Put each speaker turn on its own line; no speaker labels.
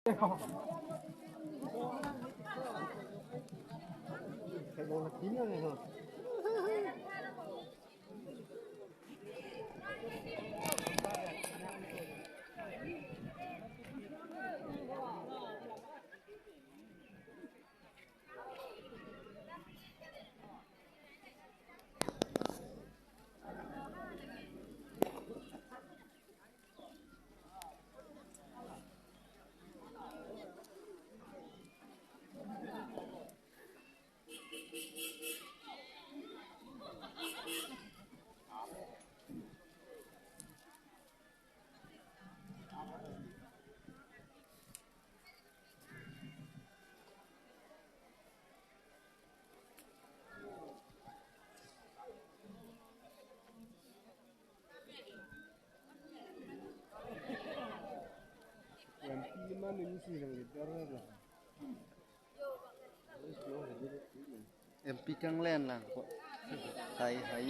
Cái bộ nó kín rồi hả? Yang lima ini sih yang kita lah.
MP ครั้งแรกล่ะไทย